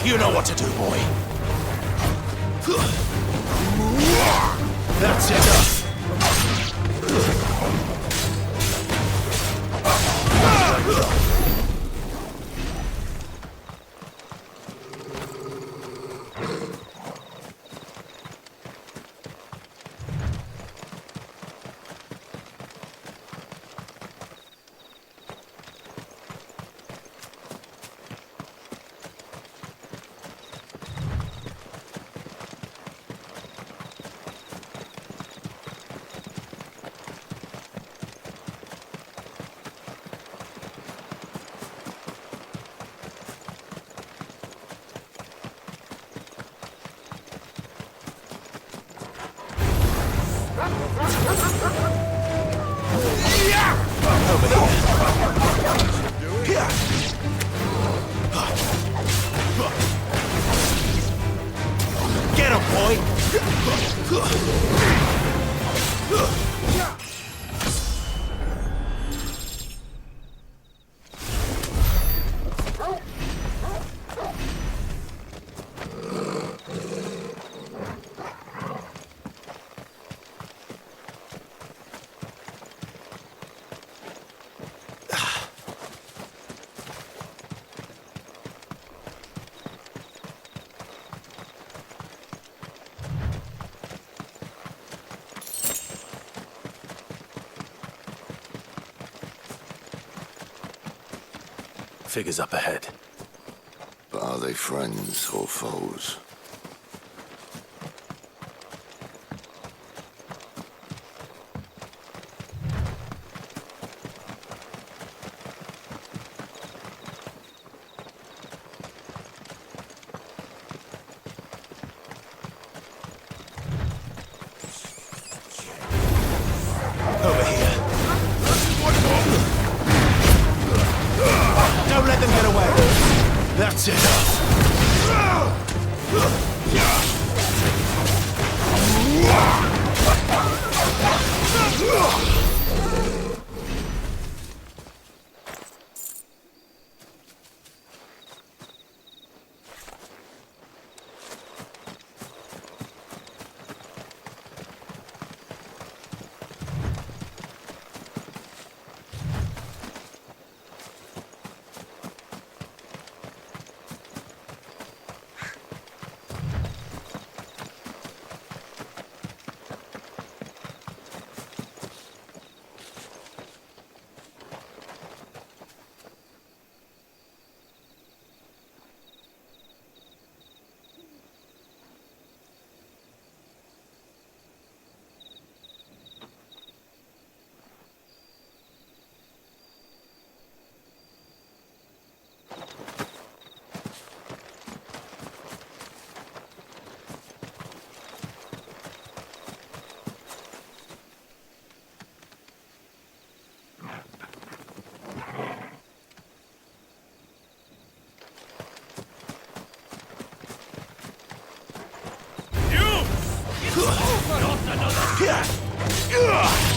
You know what to do, boy. That's enough. Get him, boy! Figures up ahead. But are they friends or foes? Over here. Don't let them get away. That's enough.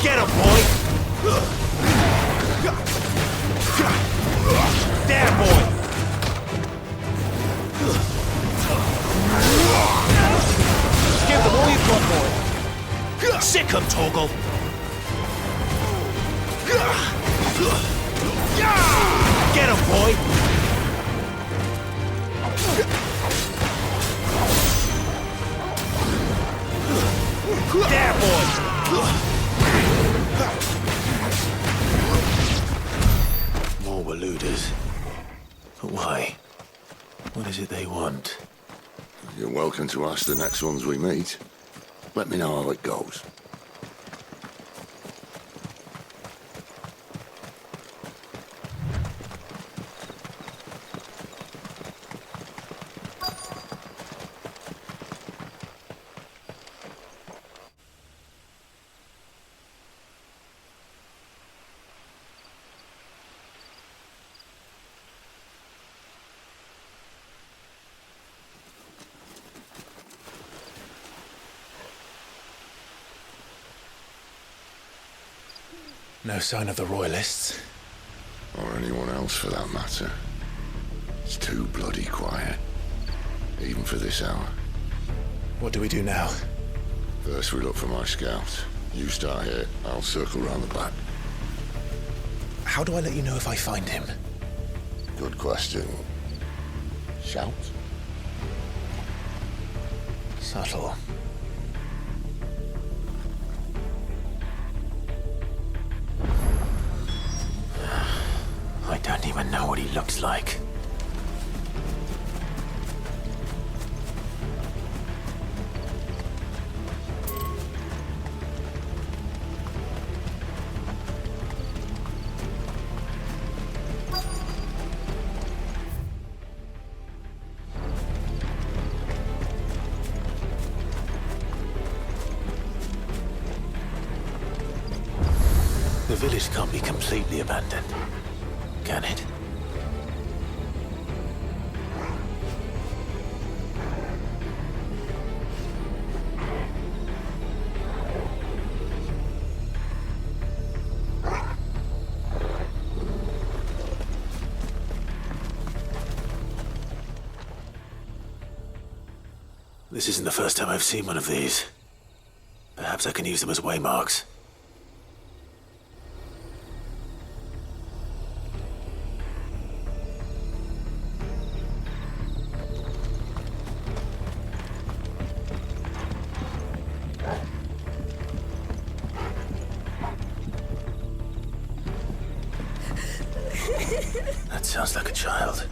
Get him, boy! There, boy! Give them all you've got, boy! Sick him, Torgal! Get him, boy! There, boy! More Waluders. But why? What is it they want? You're welcome to ask the next ones we meet. Let me know how it goes. No sign of the Royalists. Or anyone else for that matter. It's too bloody quiet. even for this hour. What do we do now? First, we look for my scouts. You start here, I'll circle round the back. How do I let you know if I find him? Good question. Shout? Subtle. I don't even know what he looks like. The village can't be completely abandoned, can it? This isn't the first time I've seen one of these. Perhaps I can use them as waymarks. That sounds like a child.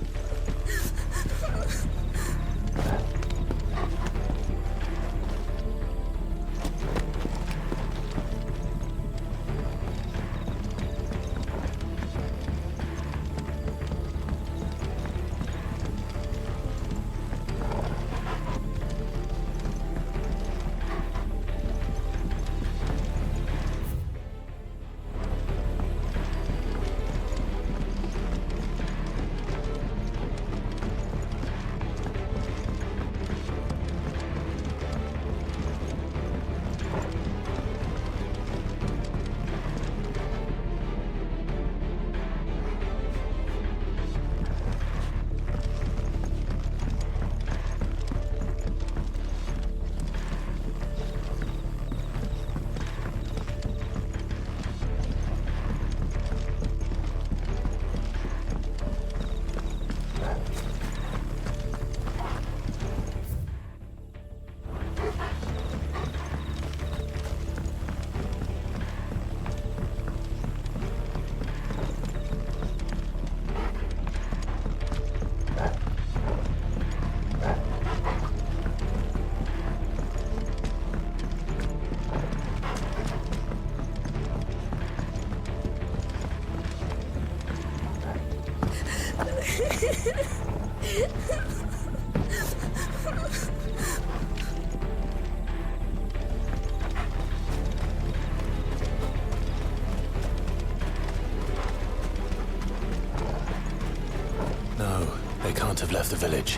No, they can't have left the village.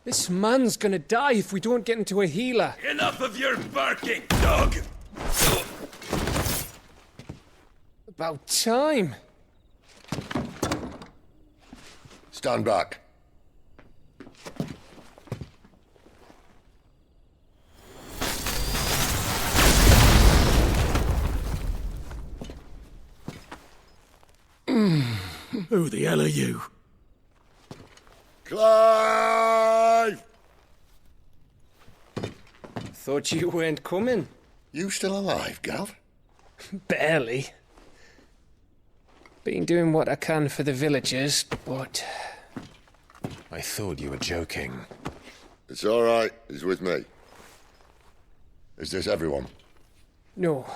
This man's gonna die if we don't get into a healer. Enough of your barking, dog! About time. Stand back. Who the hell are you? Clive! Thought you weren't coming. You still alive, Gav? Barely. Been doing what I can for the villagers, but... I thought you were joking. It's all right. He's with me. Is this everyone? No,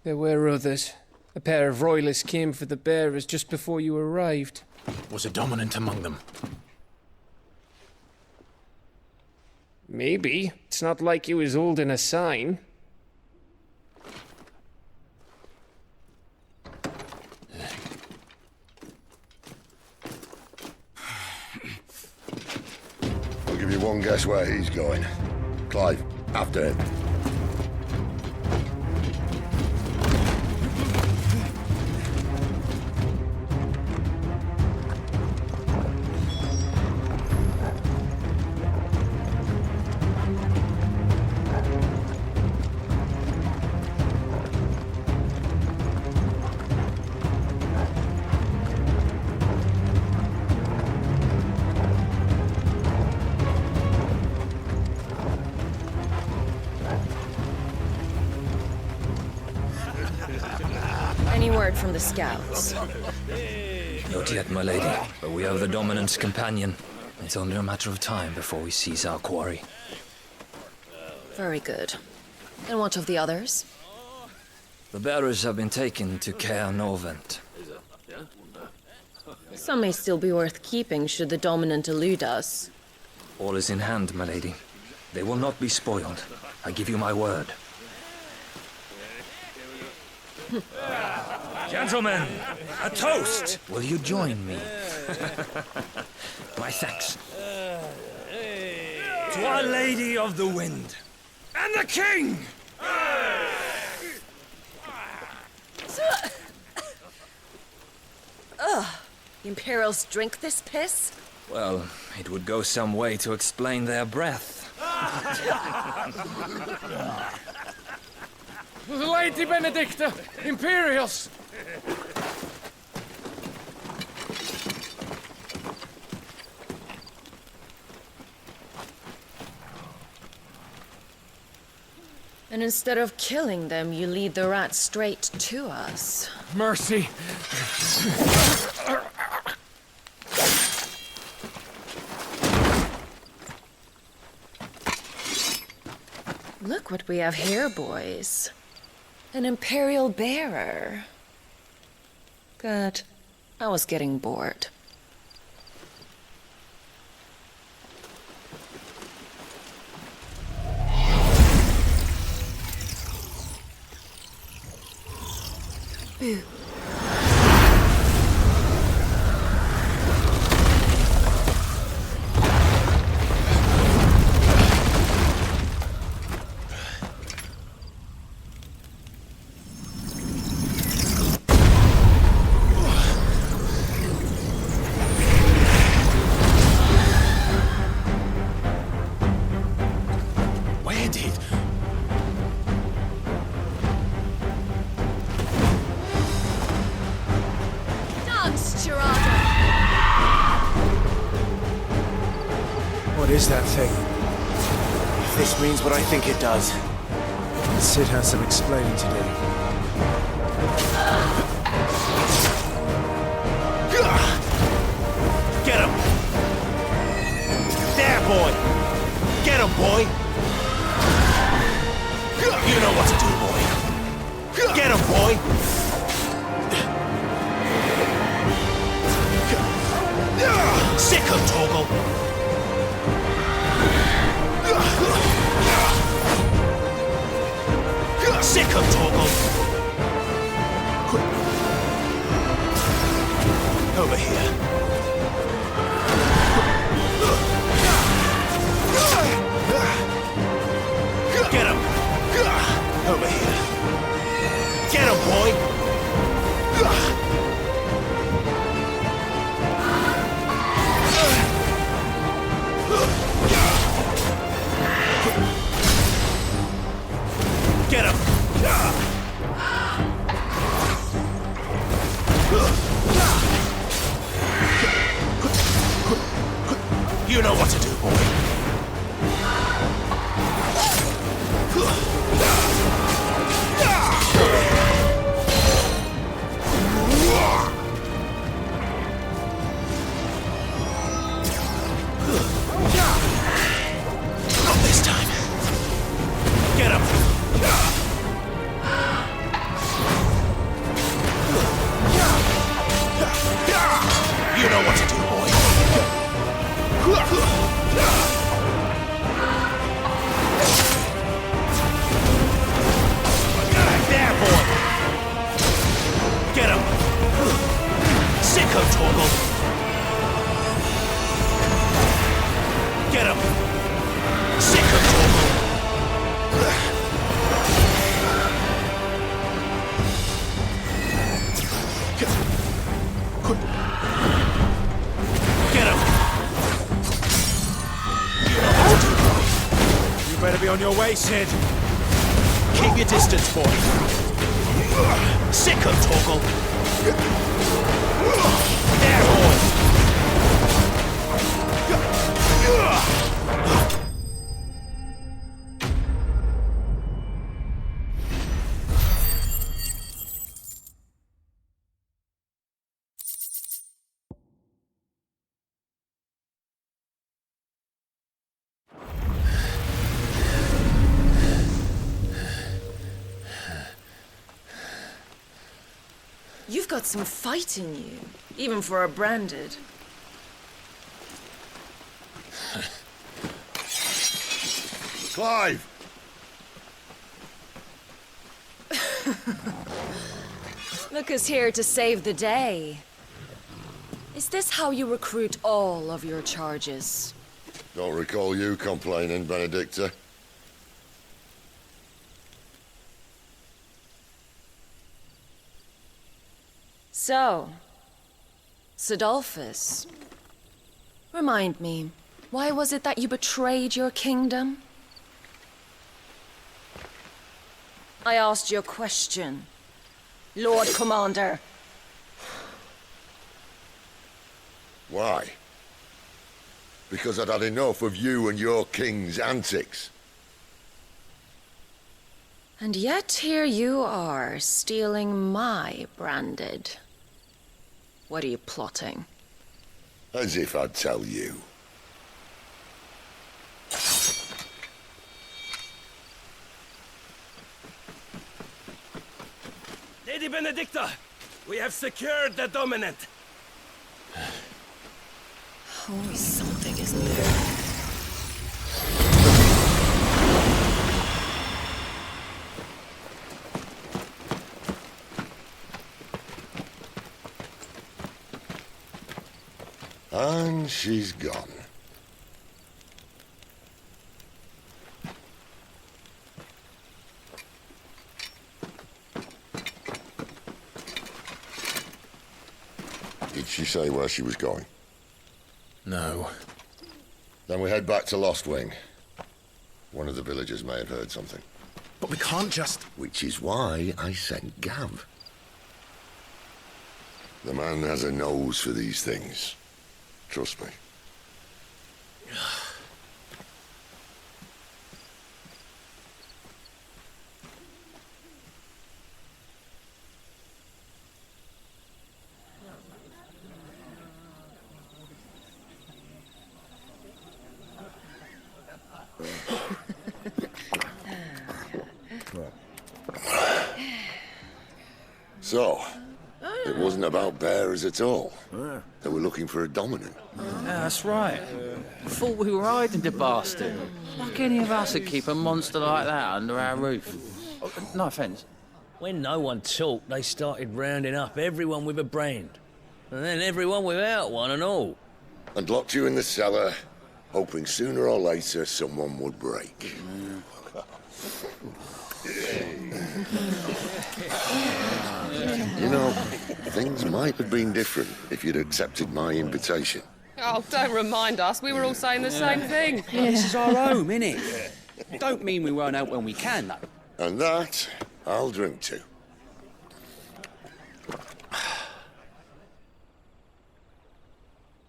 there were others. A pair of royalists came for the bearers just before you arrived. Was a dominant among them? Maybe. It's not like he was holding a sign. I'll give you one guess where he's going. Clive, after him. Any word from the scouts? Not yet, my lady, but we have the Dominant's companion. It's only a matter of time before we seize our quarry. Very good. And what of the others? The bearers have been taken to Caer Novent. Some may still be worth keeping should the Dominant elude us. All is in hand, my lady. They will not be spoiled. I give you my word. Gentlemen, a toast! Will you join me? My thanks. To Our Lady of the Wind. And the King! The Imperials drink this piss? Well, it would go some way to explain their breath. Lady Benedicta! Imperials! And instead of killing them, you lead the rats straight to us. Mercy! Look what we have here, boys. An Imperial bearer. Good. I was getting bored. Boo. Where did... Dance, Gerardo! What is that thing? If this means what I think it does, Sid has some explaining to do. Get him! There, boy! Get him, boy! You know what to do, boy! Get him, boy! Sick him, Torgal! Sick him, Torgal! Quick! Over here. Get him! Over here. Get him, boy! Get him! You know what to do, boy. Not this time. Get him. You know what to do, boy. There, boy. Get him. Sicko Torgal. Get him. Sicko Torgal. Get him. You better be on your way, Sid. Keep your distance, boy. Sicko Torgal. There, boy. You've got some fight in you, even for a branded. Clive! Look who's here to save the day. Is this how you recruit all of your charges? Don't recall you complaining, Benedicta. So, Sidolphus, remind me, why was it that you betrayed your kingdom? I asked you a question, Lord Commander. Why? Because I'd had enough of you and your king's antics. And yet here you are, stealing my branded. What are you plotting? As if I'd tell you. Lady Benedicta, we have secured the dominant. Always something, isn't there? And she's gone. Did she say where she was going? No. Then we head back to Lost Wing. One of the villagers may have heard something. But we can't just... Which is why I sent Gav. The man has a nose for these things. Trust me. So, it wasn't about bears at all. They were looking for a dominant. Yeah, that's right. Thought we were hiding the bastard. Like any of us would keep a monster like that under our roof. No offence. When no one talked, they started rounding up everyone with a brand. And then everyone without one and all. And locked you in the cellar, hoping sooner or later someone would break. You know, things might have been different if you'd accepted my invitation. Oh, don't remind us. We were all saying the same thing. This is our home, innit? Don't mean we won't out when we can, though. And that, I'll drink to.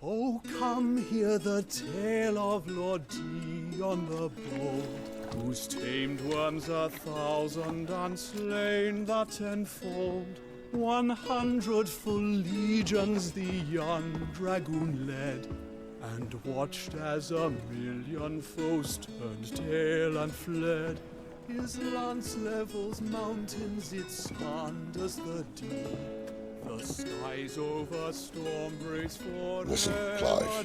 Oh, come hear the tale of Lord Dion the Bold, whose tamed worms 1,000 and slain the tenfold. 100 full legions the young dragoon led, and watched as 1,000,000 foes turned tail and fled. His lance levels mountains, it slanders the deep. The skies over storm breaks for Listen, Clive.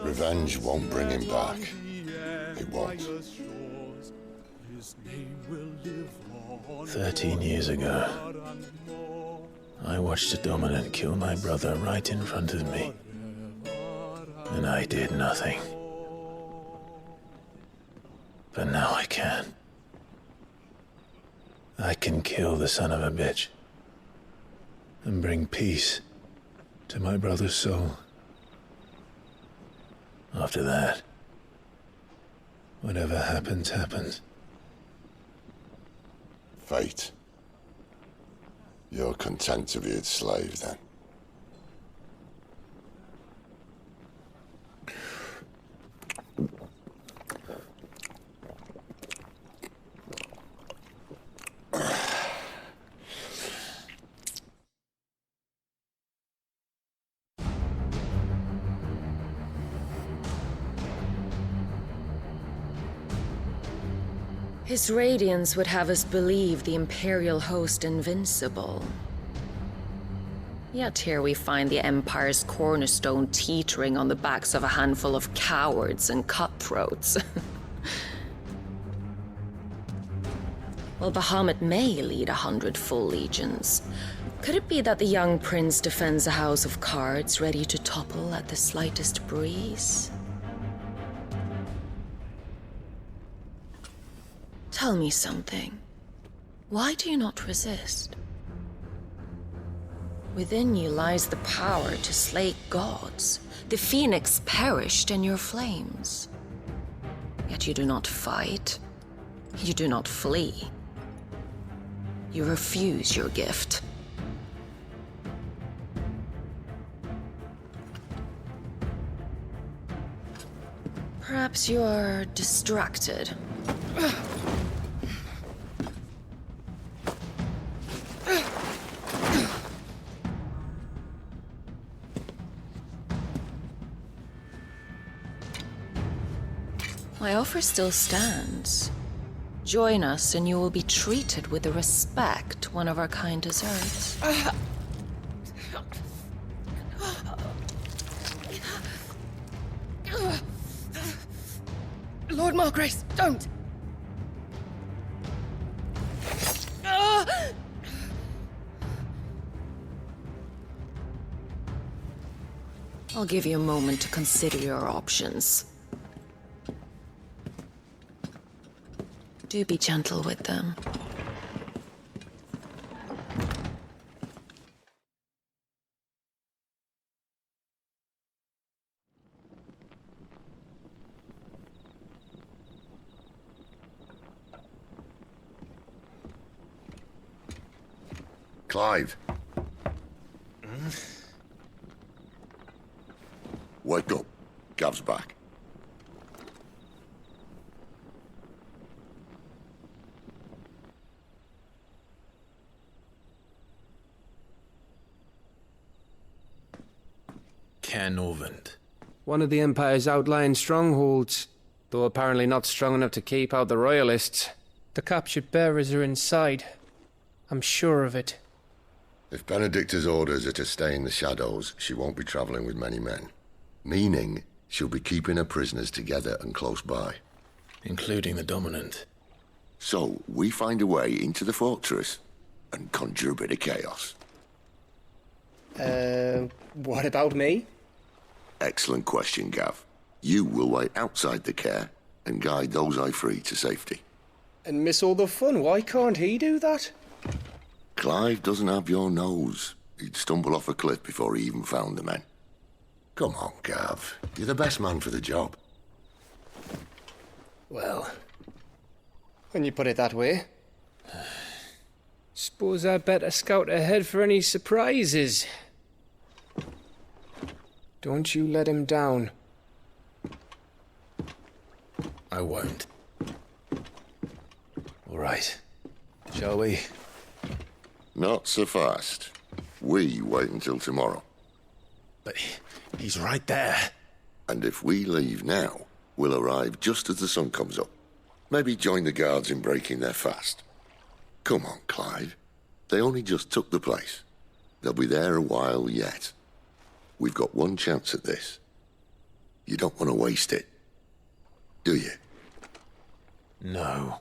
Revenge won't bring him back. It won't. 13 years ago, I watched a dominant kill my brother right in front of me, and I did nothing. But now I can. I can kill the son of a bitch and bring peace to my brother's soul. After that, whatever happens, happens. Fate. You're content to be its slave, then? His radiance would have us believe the Imperial host invincible. Yet here we find the Empire's cornerstone teetering on the backs of a handful of cowards and cutthroats. Well, Bahamut may lead 100 full legions. Could it be that the young prince defends a house of cards ready to topple at the slightest breeze? Tell me something. Why do you not resist? Within you lies the power to slay gods. The phoenix perished in your flames. Yet you do not fight. You do not flee. You refuse your gift. Perhaps you're distracted. My offer still stands. Join us and you will be treated with the respect one of our kind deserves. Lord Margrace, don't! I'll give you a moment to consider your options. Do be gentle with them. Clive. Wake up. Gav's back. Canovant. One of the Empire's outlying strongholds, though apparently not strong enough to keep out the Royalists. The captured bearers are inside. I'm sure of it. If Benedicta's orders are to stay in the shadows, she won't be traveling with many men. Meaning, she'll be keeping her prisoners together and close by. Including the Dominant. So, we find a way into the fortress and conjure a bit of chaos. What about me? Excellent question, Gav. You will wait outside the care and guide those I free to safety. And miss all the fun. Why can't he do that? Clive doesn't have your nose. He'd stumble off a cliff before he even found the men. Come on, Gav. You're the best man for the job. Well, when you put it that way. Suppose I'd better scout ahead for any surprises. Don't you let him down. I won't. All right. Shall we? Not so fast. We wait until tomorrow. But he's right there. And if we leave now, we'll arrive just as the sun comes up. Maybe join the guards in breaking their fast. Come on, Clive. They only just took the place. They'll be there a while yet. We've got one chance at this. You don't want to waste it, do you? No.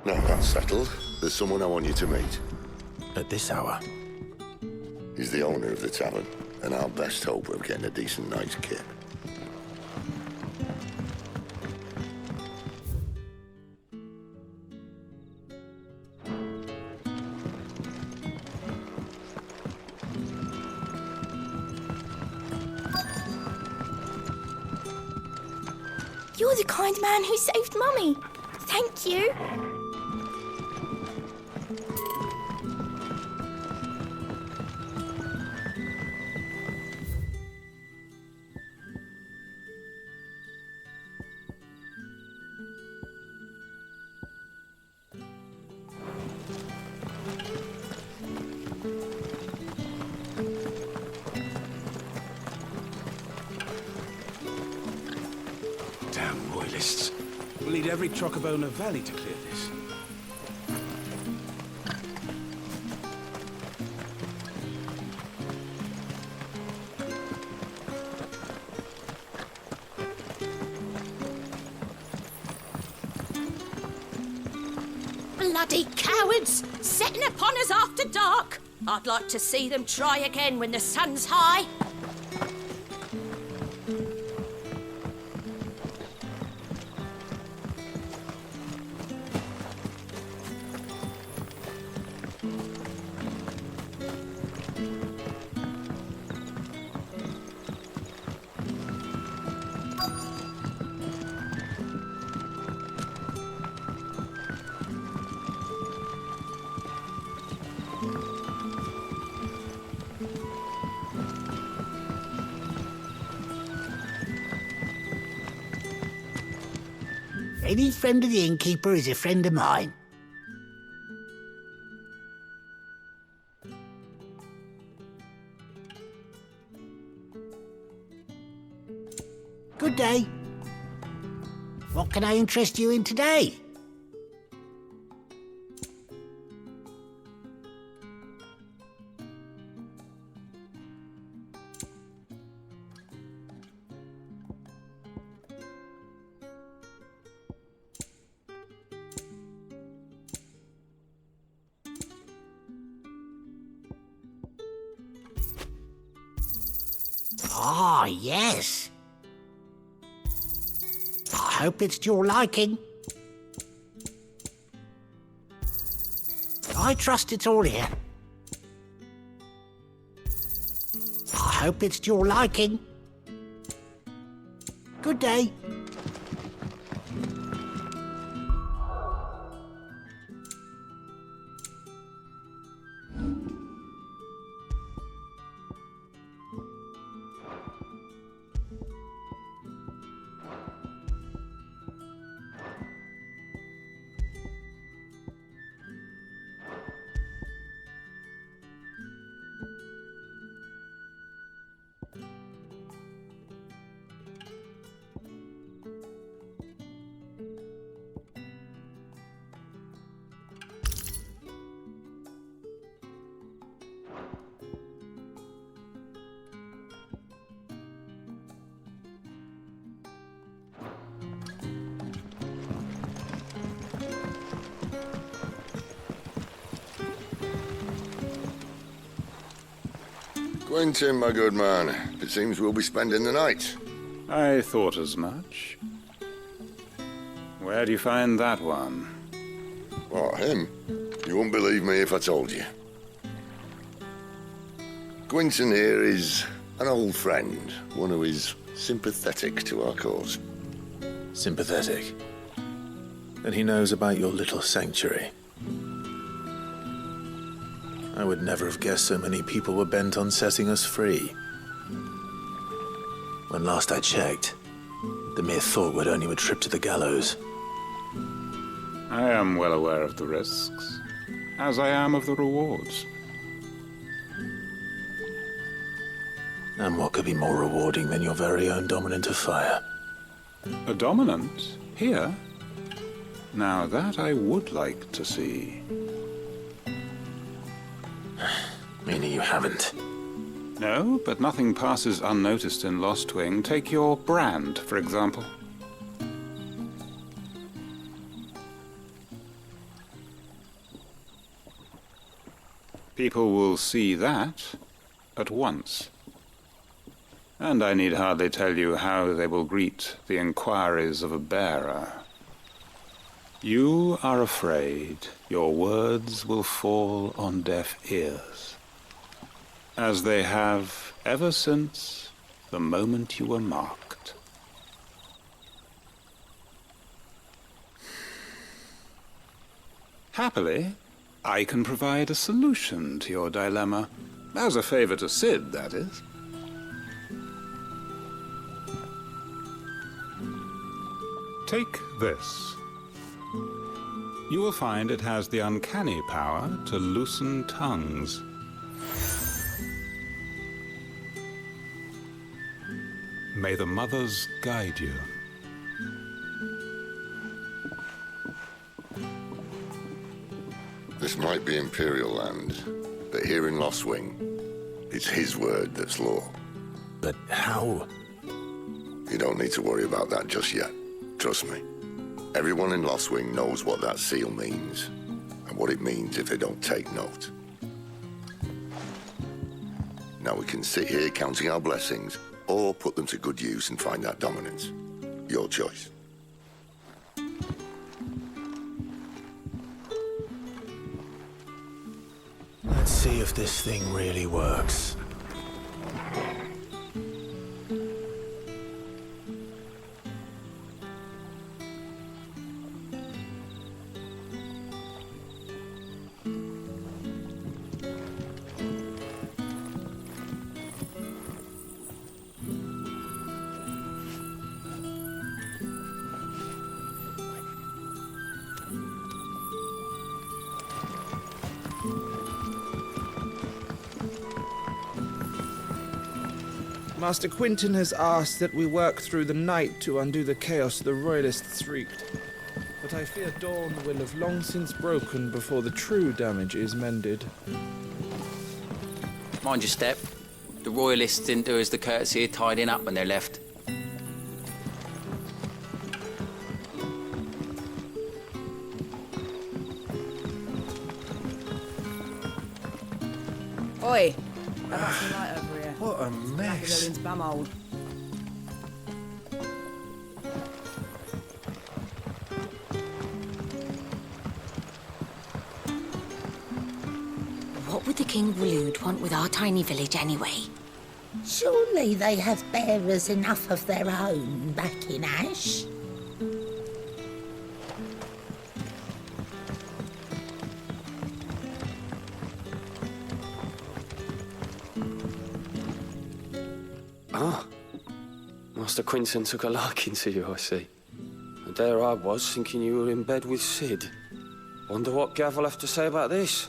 Now that's settled, there's someone I want you to meet. At this hour? He's the owner of the tavern, and our best hope of getting a decent night's kip. You're the kind man who saved Mummy. Thank you. Damn royalists. We'll need every Trocobone of Valley to clear this. Bloody cowards! Setting upon us after dark. I'd like to see them try again when the sun's high. Any friend of the innkeeper is a friend of mine. Good day. What can I interest you in today? Ah, yes. I hope it's to your liking. I trust it's all here. I hope it's to your liking. Good day. Quentin, my good man, it seems we'll be spending the night. I thought as much. Where do you find that one? What, him? You wouldn't believe me if I told you. Quinton here is an old friend, one who is sympathetic to our cause. Sympathetic? And he knows about your little sanctuary. I would never have guessed so many people were bent on setting us free. When last I checked, the mere thought would earn you a trip to the gallows. I am well aware of the risks, as I am of the rewards. And what could be more rewarding than your very own dominant of fire? A dominant? Here? Now that I would like to see. Meaning you haven't? No, but nothing passes unnoticed in Lostwing. Take your brand, for example. People will see that at once. And I need hardly tell you how they will greet the inquiries of a bearer. You are afraid your words will fall on deaf ears, as they have ever since the moment you were marked. Happily, I can provide a solution to your dilemma, as a favor to Sid, that is. Take this. You will find it has the uncanny power to loosen tongues. May the mothers guide you. This might be Imperial land, but here in Lostwing, it's his word that's law. But how? You don't need to worry about that just yet. Trust me. Everyone in Lostwing knows what that seal means, and what it means if they don't take note. Now we can sit here counting our blessings, or put them to good use and find that dominance. Your choice. Let's see if this thing really works. Master Quinton has asked that we work through the night to undo the chaos the Royalists wreaked. But I fear dawn will have long since broken before the true damage is mended. Mind your step. The Royalists didn't do us the courtesy of tidying up when they left. Oi! I've got some light over here. What a mess. Bammold. What would the King Waloed want with our tiny village anyway? Surely they have bearers enough of their own back in Ash. Ah, Master Quinton took a liking to you, I see. And there I was, thinking you were in bed with Sid. Wonder what Gav will have to say about this.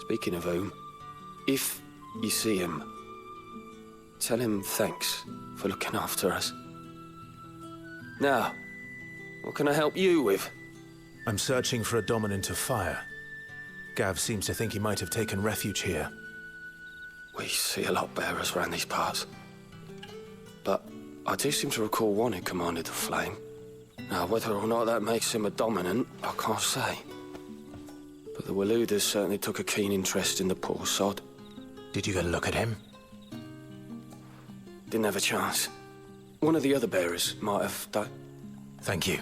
Speaking of whom, if you see him, tell him thanks for looking after us. Now, what can I help you with? I'm searching for a dominant of fire. Gav seems to think he might have taken refuge here. We see a lot of bearers around these parts. But I do seem to recall one who commanded the flame. Now, whether or not that makes him a dominant, I can't say. But the Walooders certainly took a keen interest in the poor sod. Did you get a look at him? Didn't have a chance. One of the other bearers might have, though. Thank you.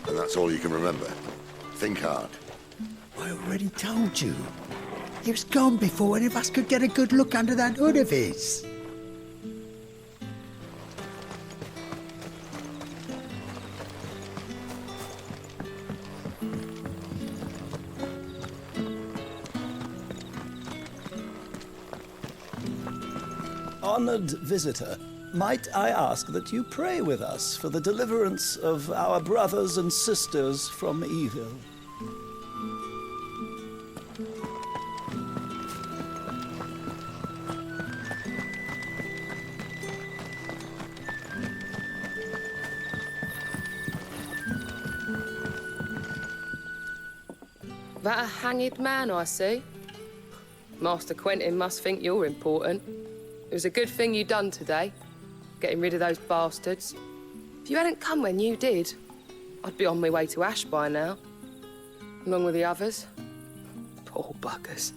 And that's all you can remember. Think hard. I already told you. He was gone before any of us could get a good look under that hood of his. Honored visitor, might I ask that you pray with us for the deliverance of our brothers and sisters from evil? That a hanged man I see? Master Quentin must think you're important. It was a good thing you done today, getting rid of those bastards. If you hadn't come when you did, I'd be on my way to Ash by now, along with the others. Poor buggers.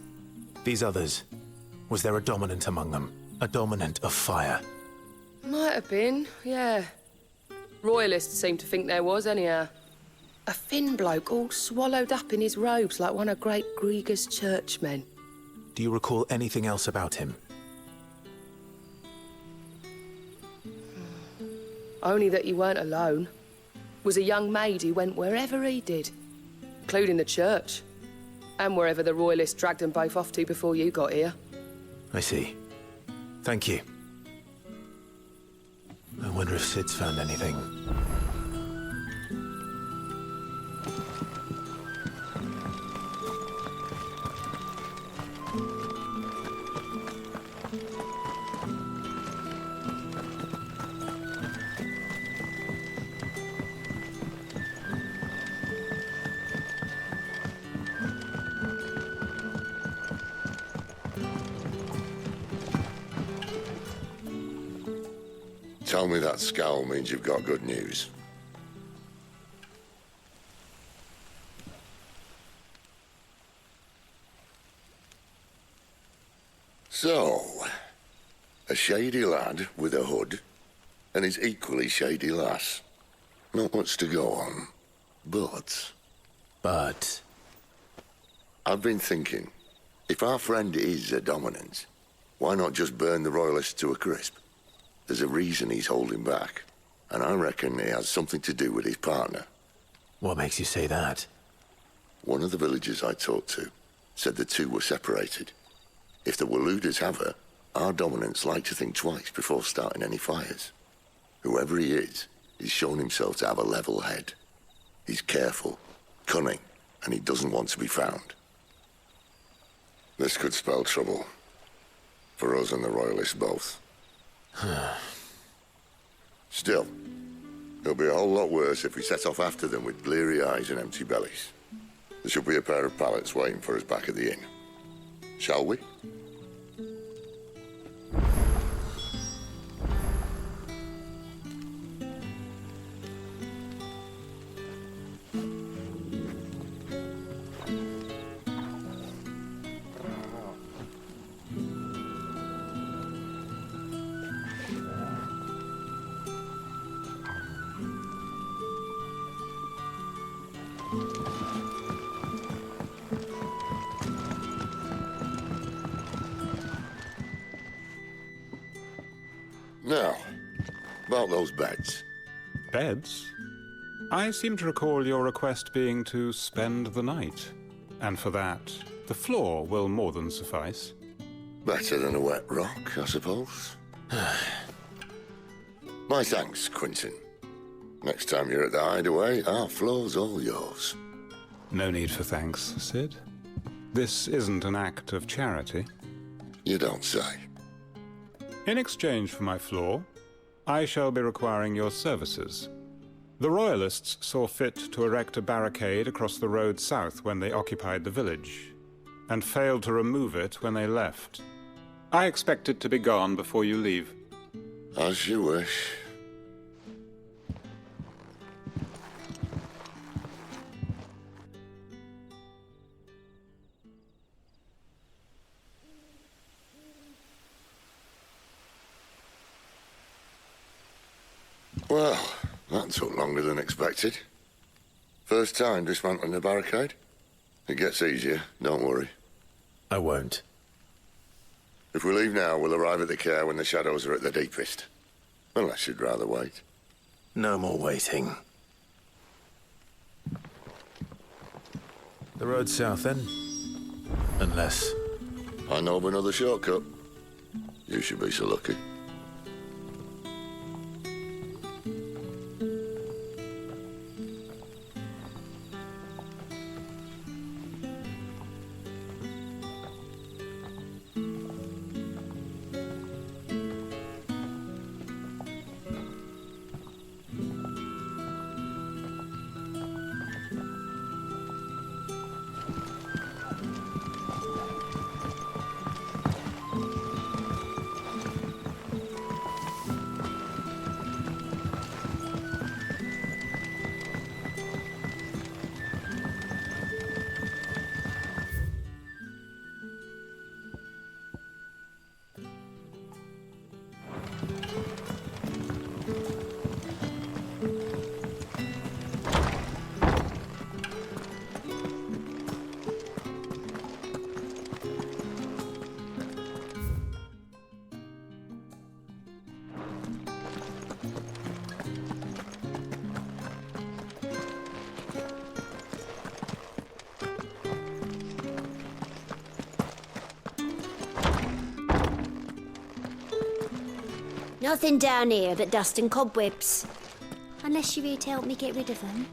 These others, was there a dominant among them? A dominant of fire? Might have been, yeah. Royalists seem to think there was, anyhow. A thin bloke all swallowed up in his robes like one of Great Grieger's churchmen. Do you recall anything else about him? Only that he weren't alone. Was a young maid who went wherever he did, including the church, and wherever the Royalists dragged them both off to before you got here. I see. Thank you. I wonder if Sid's found anything. Tell me that scowl means you've got good news. So, a shady lad with a hood, and his equally shady lass. Not much to go on, but... I've been thinking, if our friend is a dominant, why not just burn the Royalists to a crisp? There's a reason he's holding back, and I reckon it has something to do with his partner. What makes you say that? One of the villagers I talked to said the two were separated. If the Waluders have her, our dominants like to think twice before starting any fires. Whoever he is, he's shown himself to have a level head. He's careful, cunning, and he doesn't want to be found. This could spell trouble. For us and the Royalists both. Still, it'll be a whole lot worse if we set off after them with bleary eyes and empty bellies. There should be a pair of pallets waiting for us back at the inn. Shall we? Now, about those beds. Beds? I seem to recall your request being to spend the night. And for that, the floor will more than suffice. Better than a wet rock, I suppose. My thanks, Quentin. Next time you're at the hideaway, our floor's all yours. No need for thanks, Sid. This isn't an act of charity. You don't say. In exchange for my floor, I shall be requiring your services. The Royalists saw fit to erect a barricade across the road south when they occupied the village, and failed to remove it when they left. I expect it to be gone before you leave. As you wish. Well, that took longer than expected. First time dismantling the barricade? It gets easier, don't worry. I won't. If we leave now, we'll arrive at the care when the shadows are at the deepest. Unless you'd rather wait. No more waiting. The road south, then? Unless... I know of another shortcut. You should be so lucky. Nothing down here but dust and cobwebs. Unless you're here to help me get rid of them.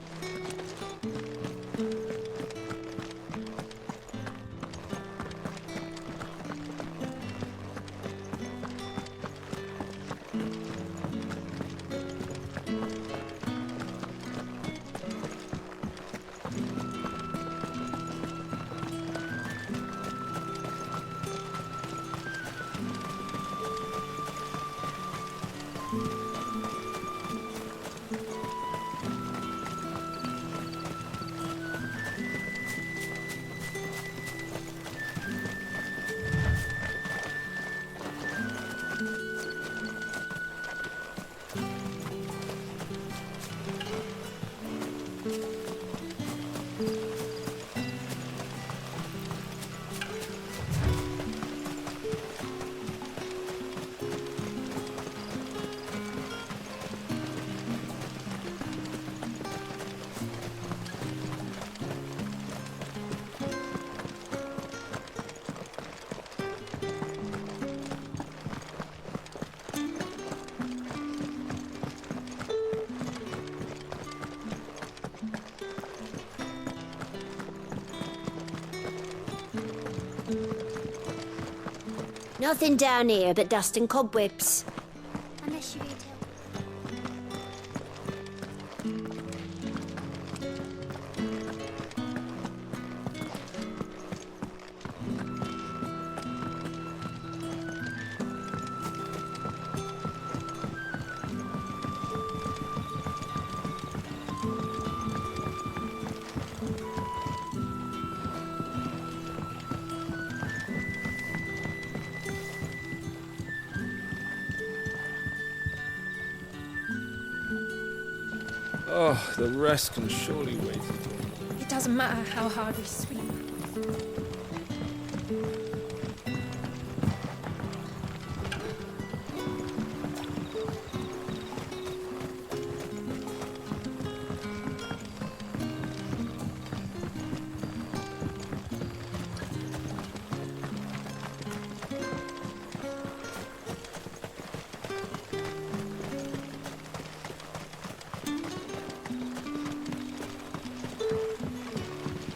Nothing down here but dust and cobwebs. Unless you're here to help. Oh, the rest can surely wait. It doesn't matter how hard we sweep.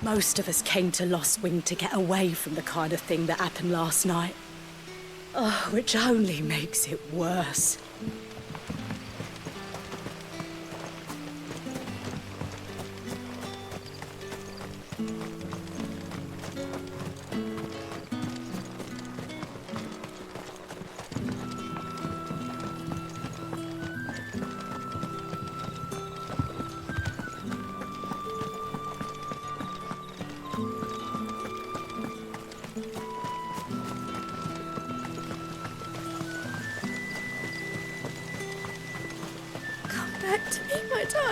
Most of us came to Lost Wing to get away from the kind of thing that happened last night. Oh, which only makes it worse.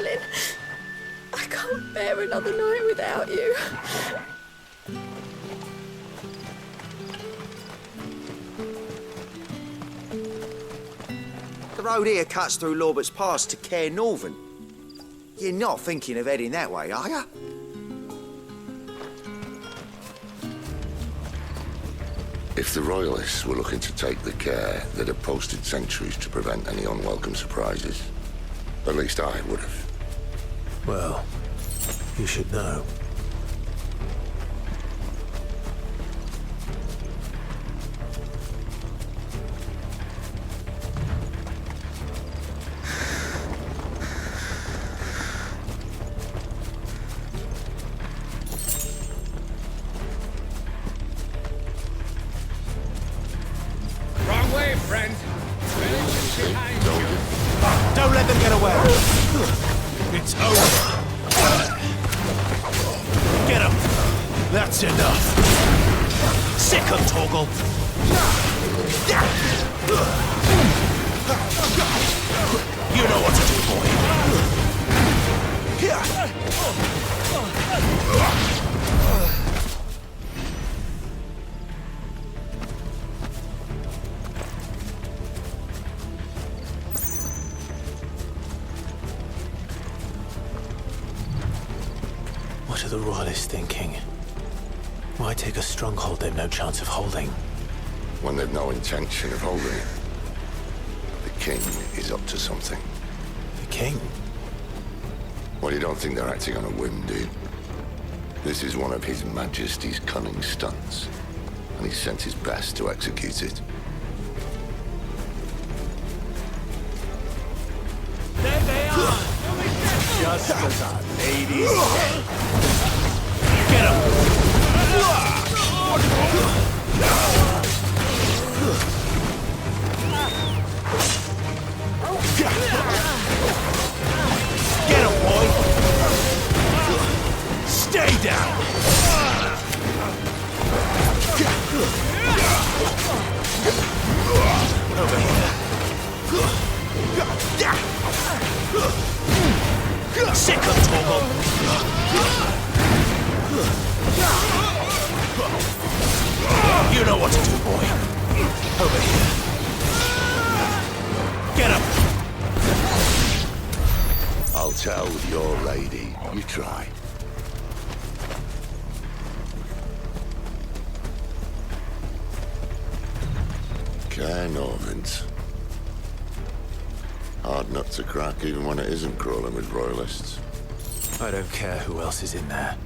darling. I can't bear another night without you. The road here cuts through Lorbert's Pass to Care Northern. You're not thinking of heading that way, are you? If the Royalists were looking to take the Care, they'd have posted sentries to prevent any unwelcome surprises. At least I would have. Well, you should know. Wrong way, friend. Don't let them get away. It's over. Get him. That's enough. Sick him, Torgal. You know what to do, boy. What are the Royalists thinking? Why take a stronghold they've no chance of holding? When they've no intention of holding it. The King is up to something. The King? Well, you don't think they're acting on a whim, do you? This is one of His Majesty's cunning stunts, and he's sent his best to execute it. There they are! Just as our lady said. Get him! Get him, boy! Stay down! Over here. Sick of Torgal! You know what to do, boy. Over here. Get him! I'll tell your lady. You try. Care Northern's. Hard nut to crack even when it isn't crawling with Royalists. I don't care who else is in there.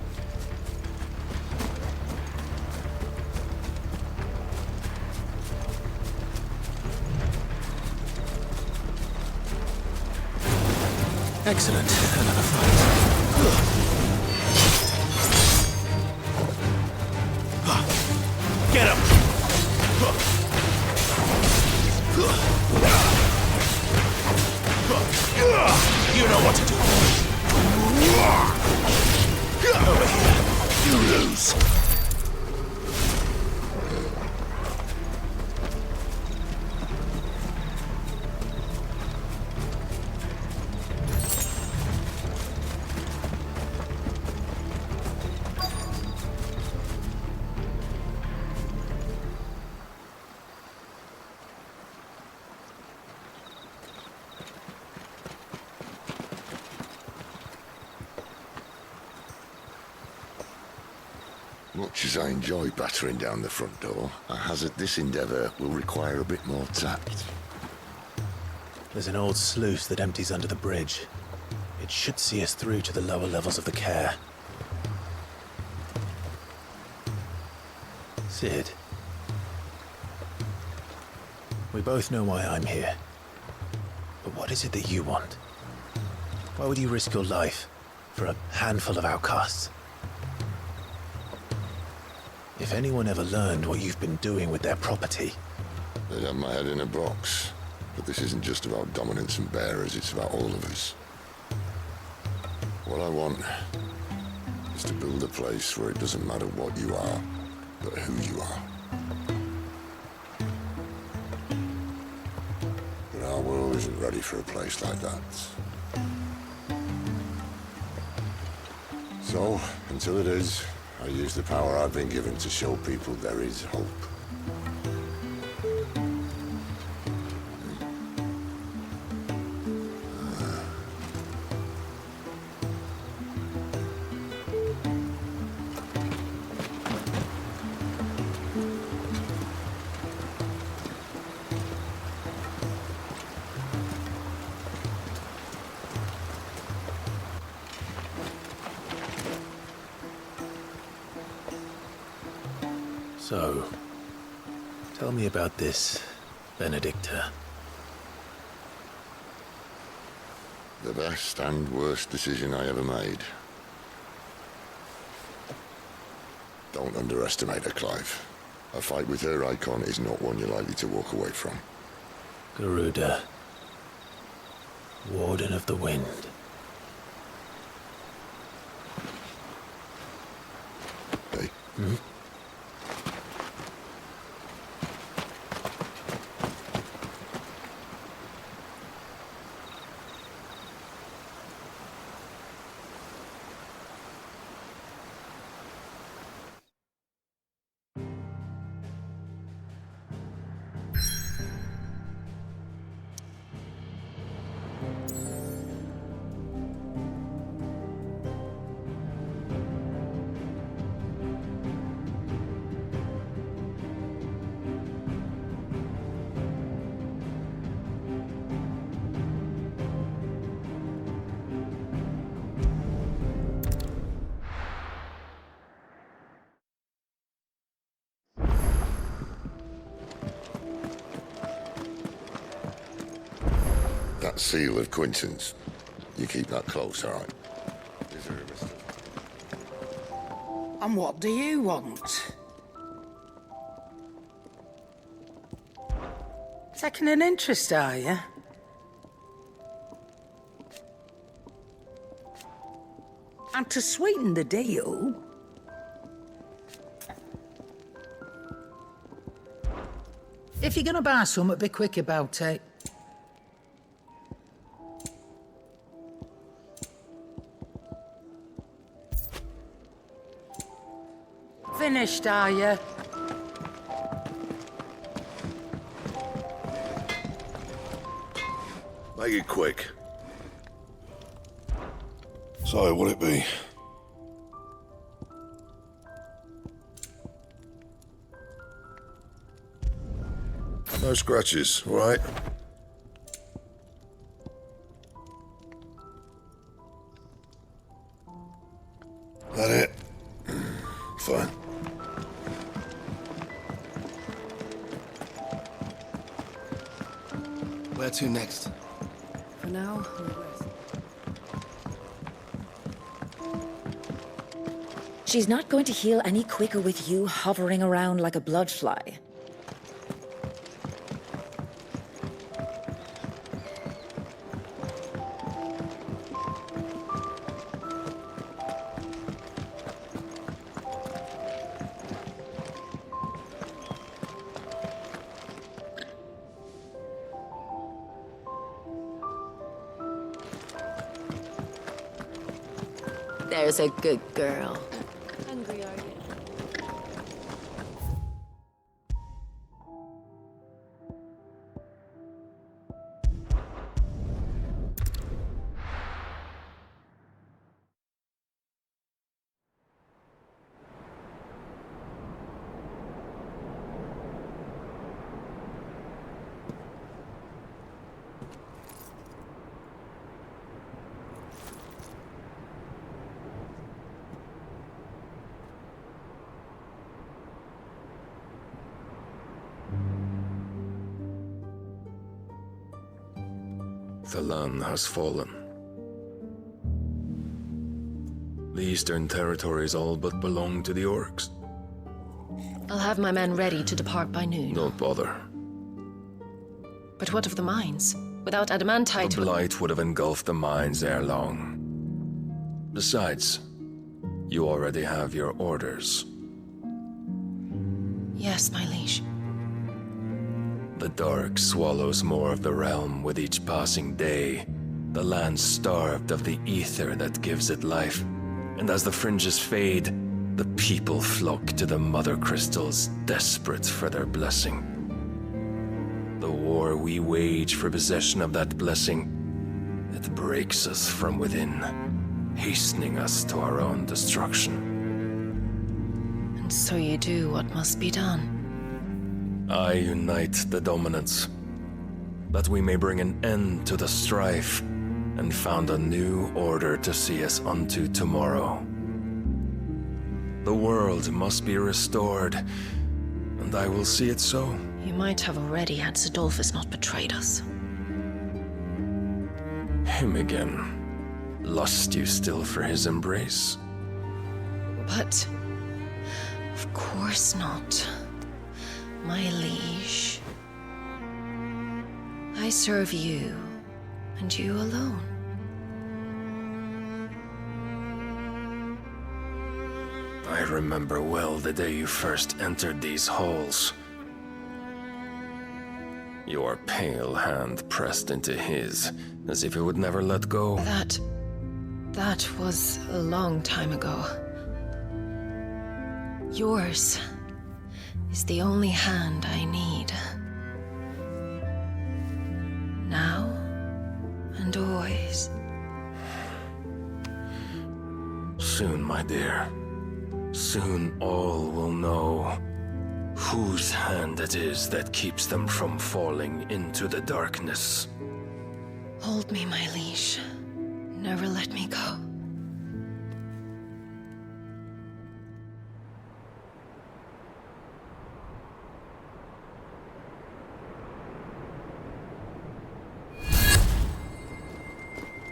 Excellent. Another fight. Get him! You know what to do. Over here. You lose. Much as I enjoy battering down the front door, I hazard this endeavour will require a bit more tact. There's an old sluice that empties under the bridge. It should see us through to the lower levels of the Care. Sid. We both know why I'm here. But what is it that you want? Why would you risk your life for a handful of outcasts? If anyone ever learned what you've been doing with their property... They'd have my head in a box. But this isn't just about dominance and bearers, it's about all of us. What I want is to build a place where it doesn't matter what you are, but who you are. But our world isn't ready for a place like that. So, until it is, I use the power I've been given to show people there is hope. So, tell me about this, Benedicta. The best and worst decision I ever made. Don't underestimate her, Clive. A fight with her icon is not one you're likely to walk away from. Garuda, Warden of the Wind. Hey? Hmm? That seal of Quinton's. You keep that close, all right? Is there a Mr. And what do you want? Taking an interest, are you? And to sweeten the deal... If you're gonna buy something, be quick about it. Finished, are you? Make it quick. So, what'll it be? No scratches, all right? That it? Fine. Where to next? For now, we'll rest. She's not going to heal any quicker with you hovering around like a bloodfly. There's a good girl. Hungry, are you? The land has fallen. The eastern territories all but belong to the orcs. I'll have my men ready to depart by noon. Don't bother. But what of the mines? Without adamantite... The blight would have engulfed the mines ere long. Besides, you already have your orders. Yes, my liege. The dark swallows more of the realm with each passing day. The land starved of the ether that gives it life. And as the fringes fade, the people flock to the mother crystals, desperate for their blessing. The war we wage for possession of that blessing, it breaks us from within, hastening us to our own destruction. And so you do what must be done. I unite the dominants, that we may bring an end to the strife and found a new order to see us unto tomorrow. The world must be restored, and I will see it so. You might have already had Adolphus not betrayed us. Him again. Lust you still for his embrace? But of course not, my liege. I serve you, and you alone. I remember well the day you first entered these halls. Your pale hand pressed into his, as if it would never let go. That was a long time ago. Yours is the only hand I need. Now and always. Soon, my dear. Soon all will know whose hand it is that keeps them from falling into the darkness. Hold me, my liege. Never let me go.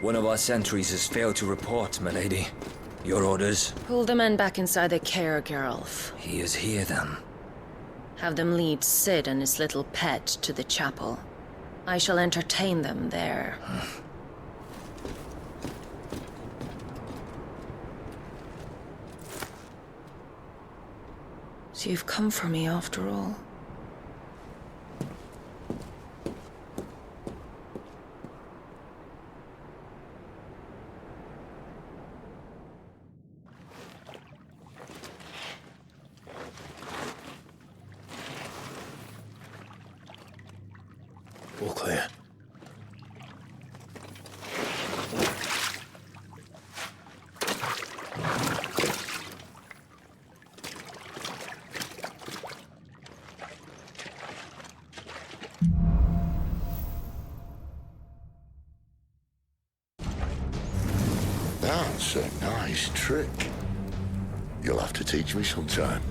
One of our sentries has failed to report, my lady. Your orders? Pull the men back inside the care, Geralf. He is here, then. Have them lead Sid and his little pet to the chapel. I shall entertain them there. So you've come for me after all. All clear. That's a nice trick. You'll have to teach me sometime.